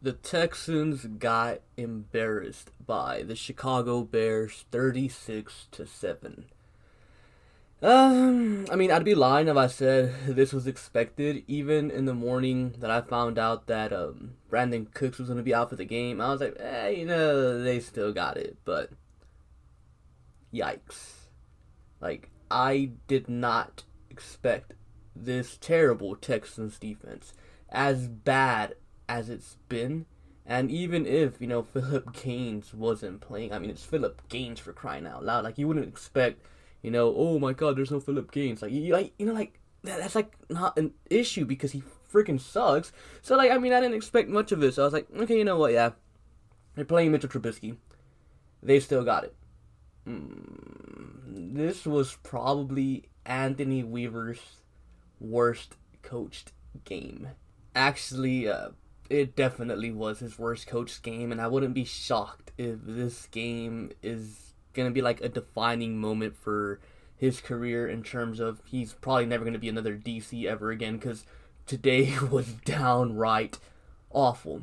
The Texans got embarrassed by the Chicago Bears 36-7. I'd be lying if I said this was expected. Even in the morning that I found out that Brandon Cooks was going to be out for the game, I was like, they still got it. But yikes. Like, I did not expect this terrible Texans defense, as bad as it's been. And even if, Philip Gaines wasn't playing, it's Philip Gaines, for crying out loud. Like, you wouldn't expect, oh my god, there's no Philip Gaines. That's like not an issue because he freaking sucks. So, I didn't expect much of it. So I was like, okay, you know what, yeah. They're playing Mitchell Trubisky. They still got it. This was probably Anthony Weaver's worst coached game. Actually, it definitely was his worst coached game, and I wouldn't be shocked if this game is going to be like a defining moment for his career in terms of he's probably never going to be another DC ever again, because today was downright awful.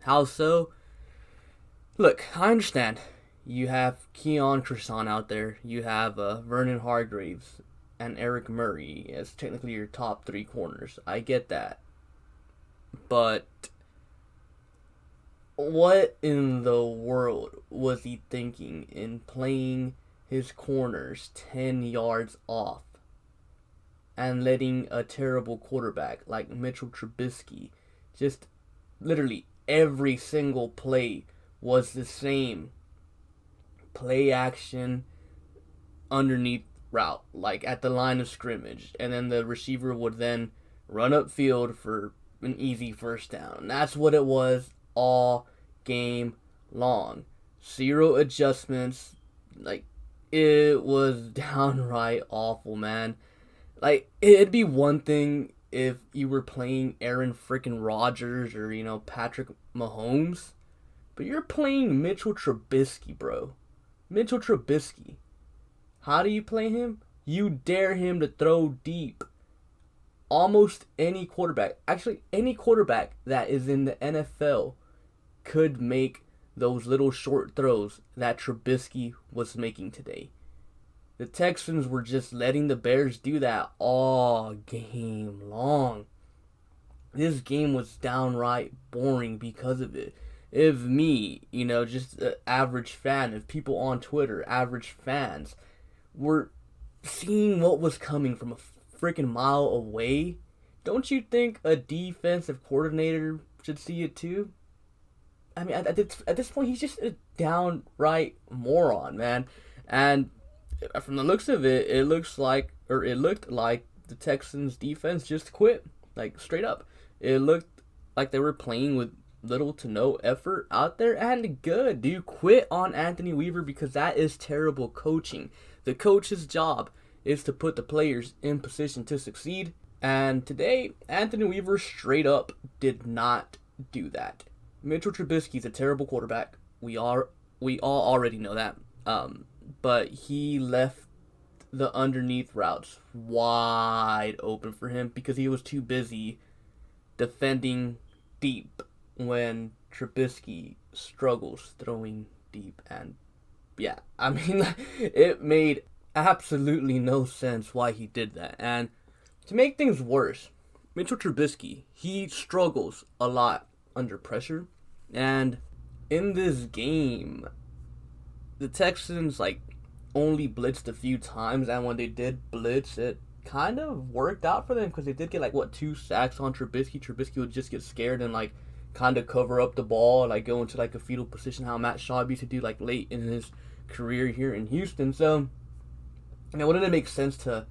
How so? Look, I understand. You have Keon Croissant out there. You have Vernon Hargraves and Eric Murray as technically your top three corners. I get that. But what in the world was he thinking in playing his corners 10 yards off and letting a terrible quarterback like Mitchell Trubisky, just literally every single play was the same play action underneath route, like at the line of scrimmage, and then the receiver would then run upfield for an easy first down. That's what it was all game long. Zero adjustments. Like, it was downright awful, man. Like, it'd be one thing if you were playing Aaron freaking Rodgers or, Patrick Mahomes, but you're playing Mitchell Trubisky, bro. Mitchell Trubisky. How do you play him? You dare him to throw deep. Almost any quarterback, actually any quarterback that is in the NFL could make those little short throws that Trubisky was making today. The Texans were just letting the Bears do that all game long. This game was downright boring because of it. If me, just an average fan, if people on Twitter, average fans, were seeing what was coming from a freaking mile away, don't you think a defensive coordinator should see it too? At this point, he's just a downright moron, man. And from the looks of it, it looked like the Texans defense just quit, like straight up. It looked like they were playing with little to no effort out there, and good. Do you quit on Anthony Weaver because that is terrible coaching? The coach's job is to put the players in position to succeed, and today Anthony Weaver straight up did not do that. Mitchell Trubisky's a terrible quarterback. We all already know that. But he left the underneath routes wide open for him because he was too busy defending deep when Trubisky struggles throwing deep. And yeah, it made absolutely no sense why he did that. And to make things worse, Mitchell Trubisky, he struggles a lot under pressure. And in this game, the Texans only blitzed a few times, and when they did blitz, it kind of worked out for them because they did get 2 sacks on Trubisky. Trubisky would just get scared and kind of cover up the ball, go into a fetal position, how Matt Schaub used to do late in his career here in Houston. So wouldn't it make sense to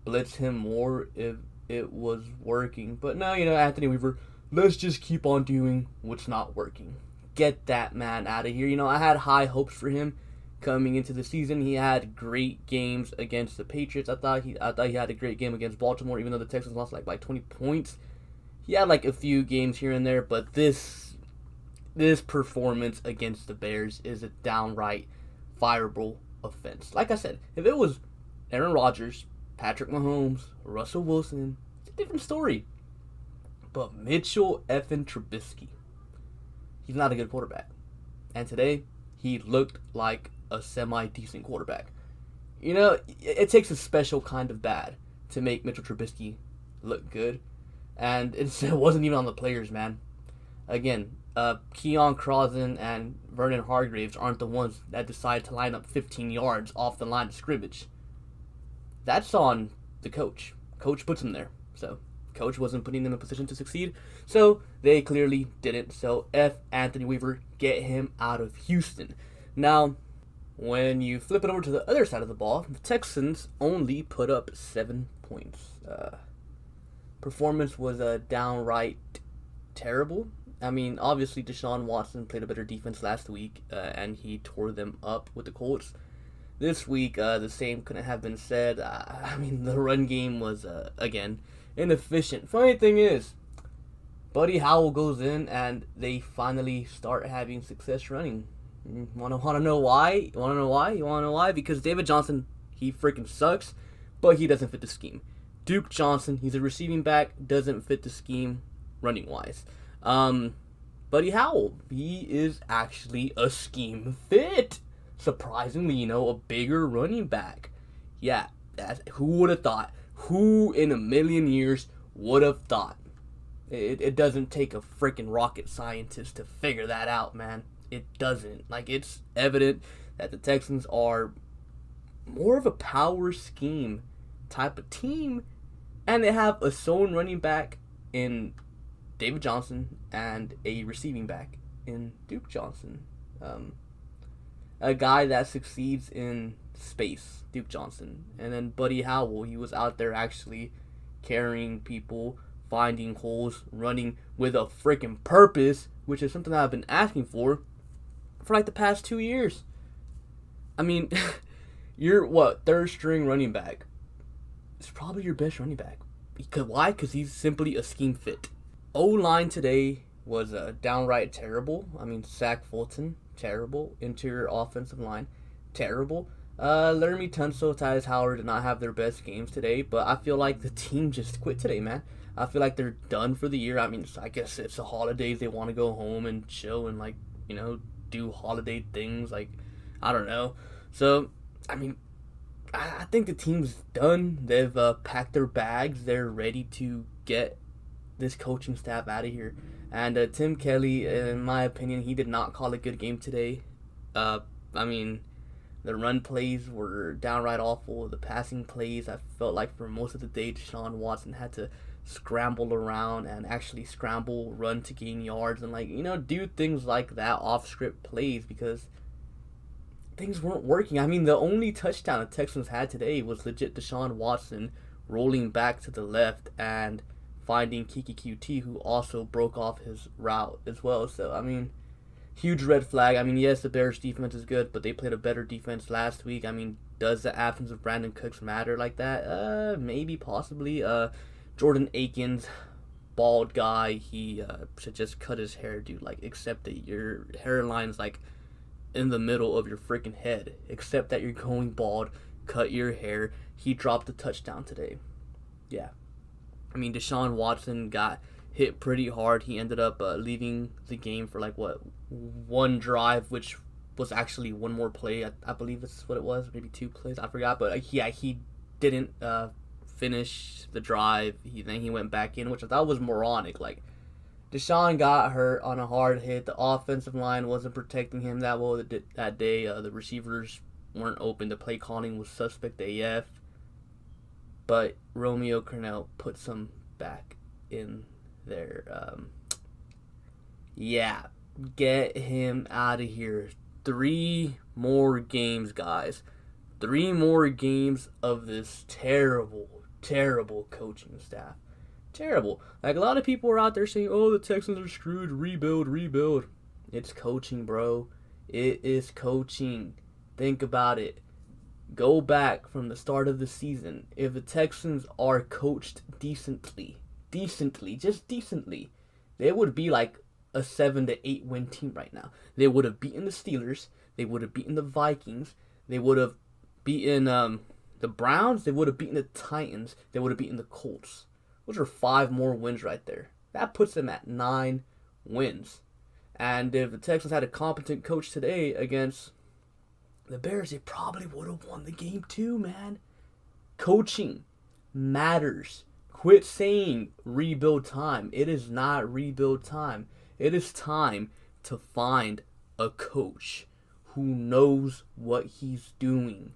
blitz him more if it was working? But no, Anthony Weaver, let's just keep on doing what's not working. Get that man out of here. I had high hopes for him coming into the season. He had great games against the Patriots. I thought he had a great game against Baltimore, even though the Texans lost by 20 points. He had a few games here and there, but this performance against the Bears is a downright fireable offense. Like I said, if it was Aaron Rodgers, Patrick Mahomes, Russell Wilson, it's a different story. But Mitchell effing Trubisky, he's not a good quarterback. And today, he looked like a semi-decent quarterback. You know, it takes a special kind of bad to make Mitchell Trubisky look good. And it wasn't even on the players, man. Again, Keon Crossan and Vernon Hargraves aren't the ones that decide to line up 15 yards off the line of scrimmage. That's on the coach. Coach puts them there. So, coach wasn't putting them in a position to succeed. So, they clearly didn't. So, F. Anthony Weaver, get him out of Houston. Now, when you flip it over to the other side of the ball, the Texans only put up 7 points. Performance was downright terrible. I mean, obviously, Deshaun Watson played a better defense last week, and he tore them up with the Colts. This week, the same couldn't have been said. I mean, the run game was, again, inefficient. Funny thing is, Buddy Howell goes in, and they finally start having success running. Want to know why? You want to know why? You want to know why? Because David Johnson, he freaking sucks, but he doesn't fit the scheme. Duke Johnson, he's a receiving back, doesn't fit the scheme running-wise. Buddy Howell, he is actually a scheme fit. Surprisingly, a bigger running back. Yeah, who would have thought? Who in a million years would have thought? It doesn't take a freaking rocket scientist to figure that out, man. It doesn't. It's evident that the Texans are more of a power scheme type of team, and they have a zone running back in David Johnson and a receiving back in Duke Johnson. A guy that succeeds in space, Duke Johnson. And then Buddy Howell, he was out there actually carrying people, finding holes, running with a freaking purpose, which is something that I've been asking for the past 2 years. I mean, you're third string running back. It's probably your best running back. Why? Because he's simply a scheme fit. O-line today was downright terrible. I mean, Zach Fulton, terrible. Interior offensive line, terrible. Laramie Tunsil, Tyus Howard did not have their best games today, but I feel like the team just quit today, man. I feel like they're done for the year. I mean, I guess it's the holidays. They want to go home and chill and, do holiday things. I don't know. So, I mean, I think the team's done. They've packed their bags. They're ready to get this coaching staff out of here. And Tim Kelly, in my opinion, he did not call a good game today. I mean, the run plays were downright awful. The passing plays, I felt like for most of the day, Deshaun Watson had to scramble around and actually run to gain yards and do things like that off script plays because things weren't working. I mean, the only touchdown the Texans had today was legit Deshaun Watson rolling back to the left and finding Kiki QT, who also broke off his route as well. So, I mean, huge red flag. I mean, yes, the Bears' defense is good, but they played a better defense last week. I mean, does the absence of Brandon Cooks matter like that? Maybe, possibly. Jordan Akins, bald guy, he should just cut his hair, dude. Accept that your hairline's in the middle of your freaking head. Accept that you're going bald. Cut your hair. He dropped a touchdown today. Yeah. I mean, Deshaun Watson got hit pretty hard. He ended up leaving the game for one drive, which was actually one more play. I believe that's what it was. Maybe 2 plays. I forgot. But he didn't finish the drive. Then he went back in, which I thought was moronic. Deshaun got hurt on a hard hit. The offensive line wasn't protecting him that well that day. The receivers weren't open. The play calling was suspect AF. But Romeo Crennel puts him back in there. Yeah, get him out of here. 3 more games, guys. 3 more games of this terrible, terrible coaching staff. Terrible. A lot of people are out there saying, oh, the Texans are screwed. Rebuild. It's coaching, bro. It is coaching. Think about it. Go back from the start of the season. If the Texans are coached decently, just decently, they would be a 7 to 8 win team right now. They would have beaten the Steelers. They would have beaten the Vikings. They would have beaten the Browns. They would have beaten the Titans. They would have beaten the Colts. Those are 5 more wins right there. That puts them at 9 wins. And if the Texans had a competent coach today against the Bears, they probably would have won the game too, man. Coaching matters. Quit saying rebuild time. It is not rebuild time. It is time to find a coach who knows what he's doing.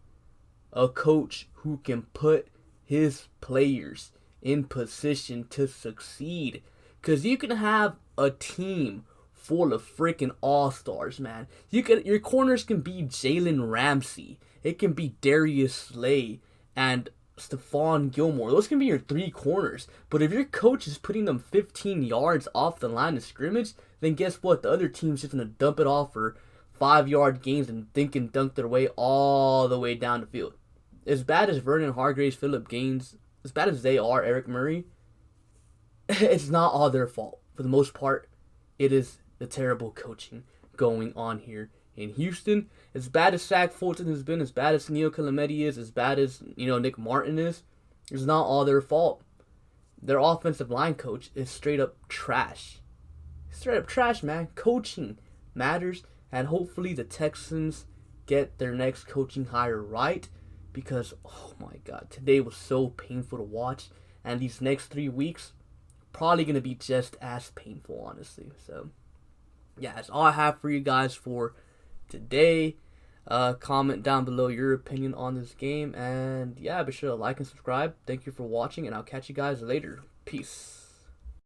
A coach who can put his players in position to succeed. Because you can have a team full of freaking all-stars, man. Your corners can be Jalen Ramsey. It can be Darius Slay and Stephon Gilmore. Those can be your 3 corners. But if your coach is putting them 15 yards off the line of scrimmage, then guess what? The other team's just going to dump it off for 5-yard gains and think and dunk their way all the way down the field. As bad as Vernon Hargreaves, Phillip Gaines, as bad as they are, Eric Murray, it's not all their fault. For the most part, it is the terrible coaching going on here in Houston. As bad as Zach Fulton has been, as bad as Neil Calameti is, as bad as Nick Martin is, it's not all their fault. Their offensive line coach is straight up trash. Straight up trash, man. Coaching matters, and hopefully the Texans get their next coaching hire right, because, oh my God, today was so painful to watch, and these next 3 weeks probably going to be just as painful, honestly. So, yeah, that's all I have for you guys for today. Comment down below your opinion on this game, and yeah, be sure to like and subscribe. Thank you for watching, and I'll catch you guys later. Peace.